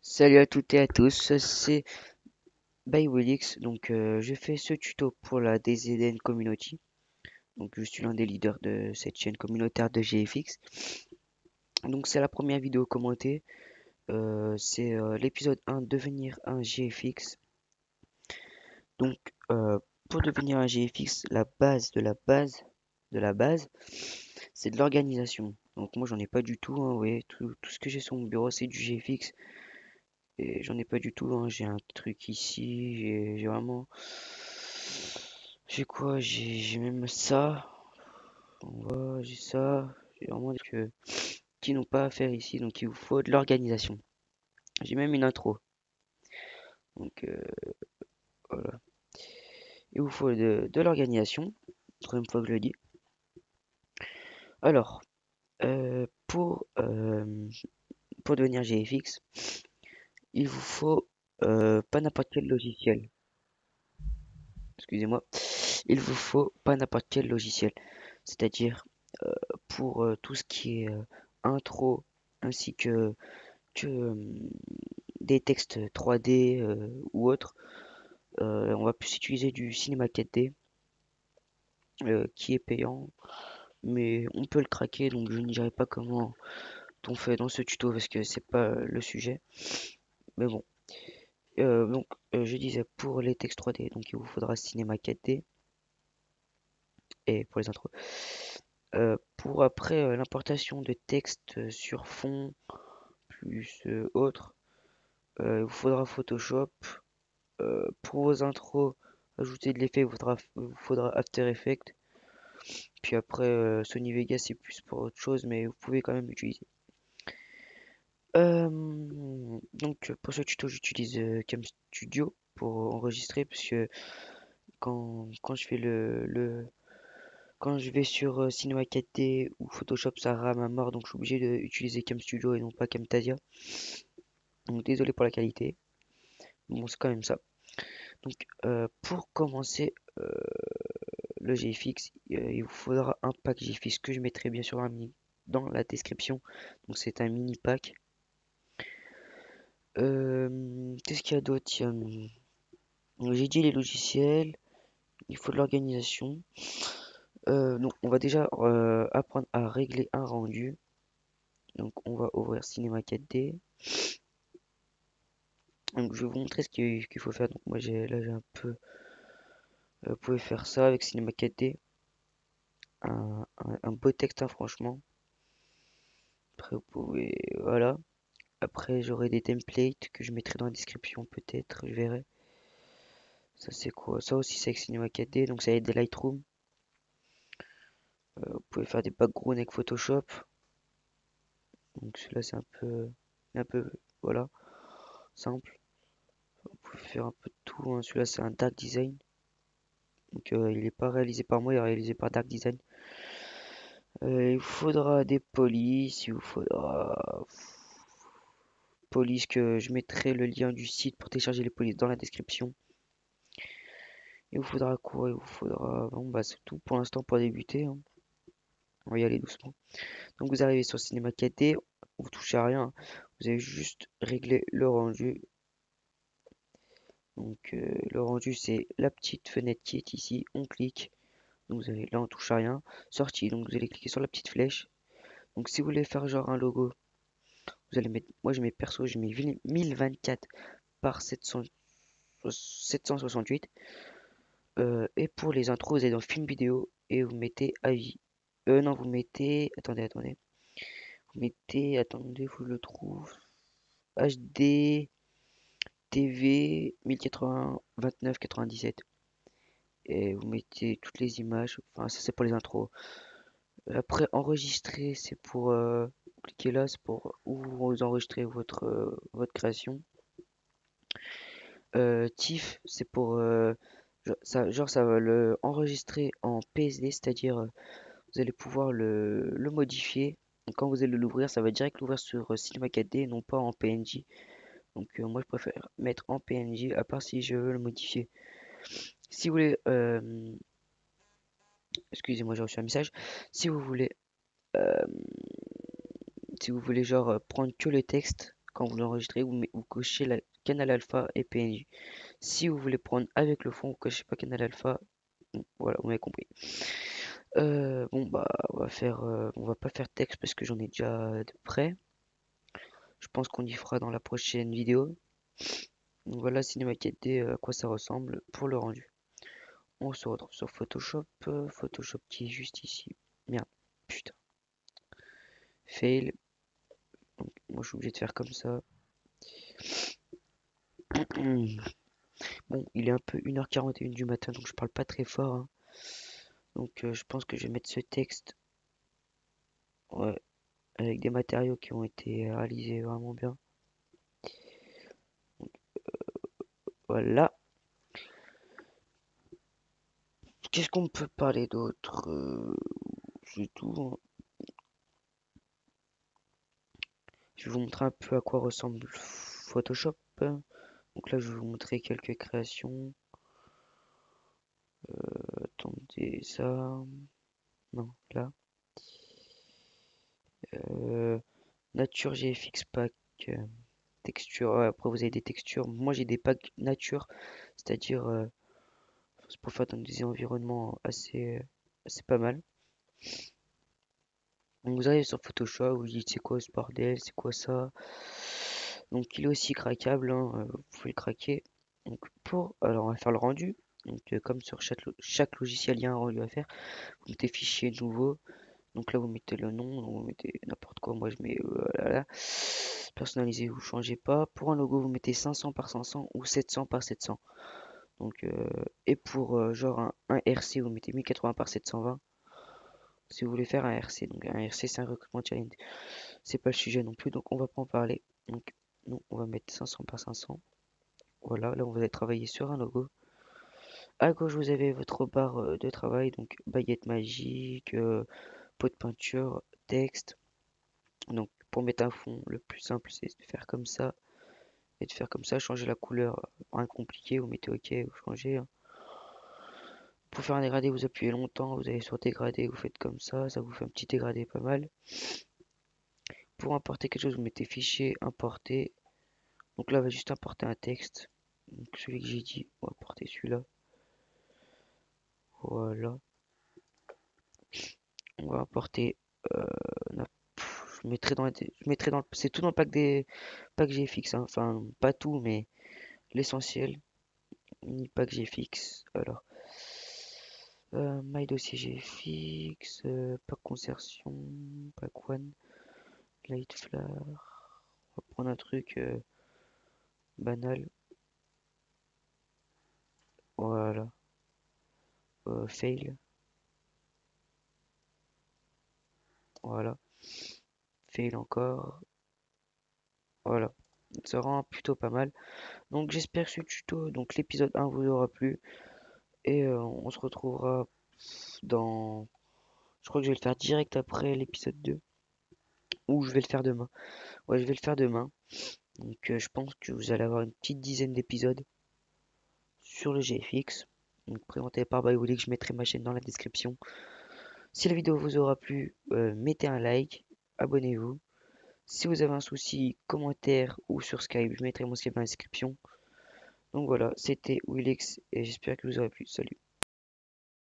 Salut à toutes et à tous, c'est ByWillix. Je fais ce tuto pour la DZN Community. Donc, je suis l'un des leaders de cette chaîne communautaire de GFX. Donc, c'est la première vidéo commentée. C'est l'épisode 1, devenir un GFX. Donc, euh, pour devenir un GFX, la base de la base de la base, c'est de l'organisation. Donc, moi, j'en ai pas du tout, hein, vous voyez, tout ce que j'ai sur mon bureau, c'est du GFX. Et j'en ai pas du tout, hein. J'ai un truc ici, j'ai vraiment. J'ai quoi? J'ai même ça. On voit, j'ai ça. J'ai vraiment des trucs qui n'ont pas à faire ici, donc il vous faut de l'organisation. J'ai même une intro. Donc voilà. Il vous faut de l'organisation. Troisième fois que je le dis. Alors, pour devenir GFX, il vous faut pas n'importe quel logiciel. Excusez-moi. Il vous faut pas n'importe quel logiciel. C'est-à-dire pour tout ce qui est intro ainsi que des textes 3D ou autres, on va plus utiliser du Cinema 4D qui est payant, mais on peut le craquer, donc je ne dirai pas comment on fait dans ce tuto parce que c'est pas le sujet. Mais bon, je disais pour les textes 3D, donc il vous faudra Cinema 4D et pour les intros. Pour après l'importation de texte sur fond plus autre, il vous faudra Photoshop. Pour vos intros, ajouter de l'effet, il vous faudra After Effects. Puis après, Sony Vegas, c'est plus pour autre chose, mais vous pouvez quand même l'utiliser. Pour ce tuto, j'utilise Cam Studio pour enregistrer, parce que quand je fais quand je vais sur Cinema 4D ou Photoshop, ça rame à mort, donc je suis obligé d'utiliser Cam Studio et non pas Camtasia. Donc désolé pour la qualité. Bon, c'est quand même ça. Pour commencer le GFX, il vous faudra un pack GFX que je mettrai bien sûr dans la description. Donc c'est un mini pack. Qu'est-ce qu'il y a d'autre? J'ai dit les logiciels, il faut de l'organisation. Donc on va déjà apprendre à régler un rendu. Donc on va ouvrir Cinema 4D. Donc je vais vous montrer ce qu'il faut faire. Donc moi j'ai un peu. Vous pouvez faire ça avec Cinema 4D. Un beau texte, hein, franchement. Après vous pouvez. Voilà. Après, j'aurai des templates que je mettrai dans la description, peut-être, je verrai. Ça, c'est quoi? Ça aussi, c'est avec Cinema 4D, donc ça aide des Lightroom. Vous pouvez faire des backgrounds avec Photoshop. Donc celui-là, c'est un peu, voilà, simple. Vous pouvez faire un peu de tout, hein. Celui-là, c'est un dark design. Donc il n'est pas réalisé par moi, il est réalisé par Dark Design. Il vous faudra des polices, il vous faudra police que je mettrai le lien du site pour télécharger les polices dans la description. Il vous faudra quoi? Il vous faudra. Bon, bah, c'est tout pour l'instant pour débuter, hein. On va y aller doucement. Donc, vous arrivez sur Cinema 4D, vous touchez à rien. Vous avez juste réglé le rendu. Le rendu, c'est la petite fenêtre qui est ici. On clique. Donc, vous avez là, on touche à rien. Sortie. Donc, vous allez cliquer sur la petite flèche. Donc, si vous voulez faire genre un logo, vous allez mettre. Moi, je mets perso, je mets 1024 par 768. Et pour les intros, vous allez dans film vidéo et vous mettez avis. Non, vous mettez. Attendez. Vous mettez. Attendez, vous le trouve. HD TV 1080 29 97. Et vous mettez toutes les images. Enfin, ça c'est pour les intros. Après, enregistrer, c'est pour. Vous cliquez là, c'est pour où vous enregistrez votre création. TIFF, c'est pour. Ça va le enregistrer en PSD, c'est-à-dire vous allez pouvoir le modifier. Donc, quand vous allez l'ouvrir, ça va direct l'ouvrir sur Cinema 4D, non pas en PNG. Donc moi je préfère mettre en PNG, à part si je veux le modifier. Si vous voulez, excusez-moi, j'ai reçu un message. Si vous voulez, euh, si vous voulez genre prendre que le texte quand vous l'enregistrez, vous cochez la canal alpha et PNJ. Si vous voulez prendre avec le fond, vous cochez pas canal alpha. Bon, voilà, vous m'avez compris. Bon bah on va pas faire texte parce que j'en ai déjà de près. Je pense qu'on y fera dans la prochaine vidéo. Donc voilà Cinema 4D à quoi ça ressemble pour le rendu. On se retrouve sur Photoshop, Photoshop qui est juste ici. Merde, putain, fail. Donc, moi je suis obligé de faire comme ça. Bon, il est un peu 1h41 du matin donc je parle pas très fort, hein. Donc je pense que je vais mettre ce texte, ouais, avec des matériaux qui ont été réalisés vraiment bien. Voilà. Qu'est-ce qu'on peut parler d'autre? C'est tout, hein. Je vais vous montrer un peu à quoi ressemble Photoshop. Donc là, je vais vous montrer quelques créations. Attendez, ça. Non, là. Euh, Nature GFX Pack. Texture. Ouais, après, vous avez des textures. Moi, j'ai des packs nature, c'est-à-dire c'est pour faire dans des environnements assez pas mal. Donc, vous arrivez sur Photoshop, vous dites c'est quoi ce bordel, c'est quoi ça. Donc, il est aussi craquable, hein, vous pouvez le craquer. Donc, alors, on va faire le rendu. Donc, comme sur chaque logiciel, il y a un rendu à faire. Vous mettez fichier nouveau. Donc là, vous mettez le nom, vous mettez n'importe quoi. Moi, je mets là. Personnalisé, vous changez pas. Pour un logo, vous mettez 500 par 500 ou 700 par 700. Donc, et pour genre un RC, vous mettez 1080 par 720. Si vous voulez faire un RC, donc un RC, c'est un recrutement challenge. C'est pas le sujet non plus, donc on va pas en parler. Donc, nous, on va mettre 500 par 500. Voilà, là, on va travailler sur un logo. À gauche, vous avez votre barre de travail, donc baguette magique, pot de peinture, texte. Donc pour mettre un fond, le plus simple c'est de faire comme ça et de faire comme ça, changer la couleur, rien compliqué, vous mettez OK, vous changez, hein. Pour faire un dégradé, vous appuyez longtemps, vous allez sur dégradé, vous faites comme ça vous fait un petit dégradé pas mal. Pour importer quelque chose, vous mettez fichier, importer. Donc là, on va juste importer un texte. Donc celui que j'ai dit, on va importer celui-là. Voilà. On va importer. euh, je mettrai c'est tout dans le pack GFX, hein. Enfin, pas tout, mais l'essentiel. Mini pack GFX. Alors, my dossier GFX, pack consertion, pack one, light flower. On va prendre un truc banal. Voilà. Fail. Voilà. Fail encore. Voilà. Ça rend plutôt pas mal. Donc j'espère que ce tuto, donc l'épisode 1 vous aura plu. Et on se retrouvera dans... Je crois que je vais le faire direct après l'épisode 2. Ou je vais le faire demain. Ouais, je vais le faire demain. Donc je pense que vous allez avoir une petite dizaine d'épisodes sur le GFX. Donc présenté par ByWilly, je mettrai ma chaîne dans la description. Si la vidéo vous aura plu, mettez un like, abonnez-vous. Si vous avez un souci, commentaire ou sur Skype, je mettrai mon Skype dans la description. Donc voilà, c'était Willix et j'espère que vous aurez plu. Salut.